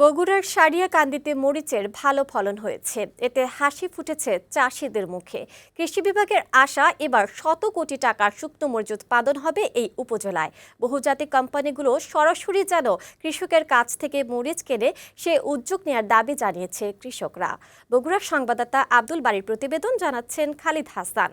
বগুড়ার সারিয়াকান্দিতে মরিচের ভালো ফলন হয়েছে। এতে হাসি ফুটেছে চাষিদের মুখে। কৃষি বিভাগের আশা, এবার শত কোটি টাকার শুকনো মরিচ উৎপাদন হবে এই উপজেলায়। বহুজাতিক কোম্পানিগুলো সরাসরি যেন কৃষকের কাছ থেকে মরিচ কেনে, সে উদ্যোগ নেওয়ার দাবি জানিয়েছে কৃষকরা। বগুড়ার সংবাদদাতা আব্দুল বারীর প্রতিবেদন, জানাচ্ছেন খালিদ হাসান।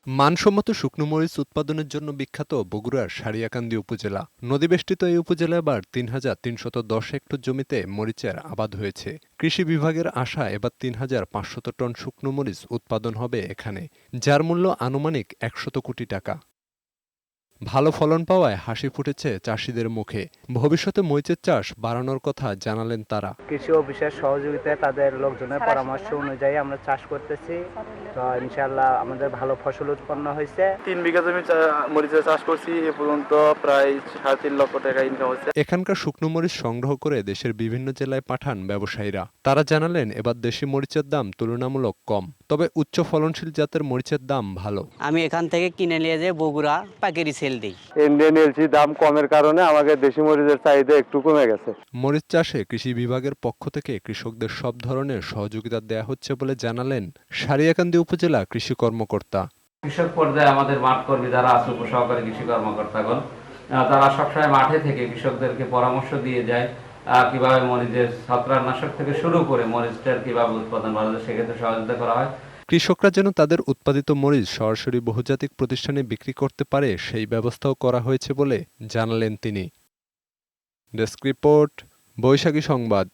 মানসম্মত শুকনো মরিচ উৎপাদনের জন্য বিখ্যাত বগুড়ার সারিয়াকান্দি উপজেলা। নদীবেষ্টিত এই উপজেলা এবার ৩,৩১০ হেক্টর জমিতে মরিচের আবাদ হয়েছে। কৃষি বিভাগের আশা, এবার ৩,৫০০ টন শুকনো মরিচ উৎপাদন হবে এখানে, যার মূল্য আনুমানিক ১০০ কোটি টাকা। ভালো ফলন পাওয়ায় হাসি ফুটেছে চাষিদের মুখে। ভবিষ্যতে মরিচের চাষ বাড়ানোর কথা জানালেন তারা। কৃষি অফিসের সহযোগিতায় তাদের লোকজনের পরামর্শ অনুযায়ী আমরা চাষ করতেছি। তো ইনশাআল্লাহ আমাদের ভালো ফসল উৎপন্ন হয়েছে। ৩ বিঘা জমি মরিচের চাষ করছি, এ পর্যন্ত প্রায় ৩.৫ লক্ষ টাকা ইনকাম হচ্ছে। এখানকার শুকনো মরিচ সংগ্রহ করে দেশের বিভিন্ন জেলায় পাঠান ব্যবসায়ীরা। তারা জানালেন, এবার দেশি মরিচের দাম তুলনামূলক কম, তবে উচ্চ ফলনশীল জাতের মরিচের দাম ভালো। আমি এখান থেকে কিনে নিয়ে যে বগুড়া পাইকারি সেল দিই। ইন্ডিয়ান এলসি দাম কমের কারণে আমাদের দেশি মরিচের চাহিদা একটু কমে গেছে। মরিচ চাষে কৃষি বিভাগের পক্ষ থেকে কৃষকদের সব ধরনের সহযোগিতা দেয়া হচ্ছে বলে জানালেন সারিয়াকান্দি উপজেলা কৃষি কর্মকর্তা। কৃষক পর্যায়ে আমাদের মাঠ কর্মী যারা আছে, উপসহকারী কৃষি কর্মকর্তাগণ, তারা সবসময় মাঠে থেকে কৃষকদেরকে পরামর্শ দিয়ে যায় কিভাবে মরিচের ছত্রাকনাশক থেকে শুরু করে মরিচটার কিভাবে উৎপাদন বাড়া যায়, সেক্ষেত্রে সহযোগিতা করা হয়। কৃষকরা যেন তাদের উৎপাদিত মরিচ সরাসরি বহুজাতিক প্রতিষ্ঠানে বিক্রি করতে পারে, সেই ব্যবস্থাও করা হয়েছে বলে জানালেন তিনি। ডেস্ক রিপোর্ট, বৈশাখী সংবাদ।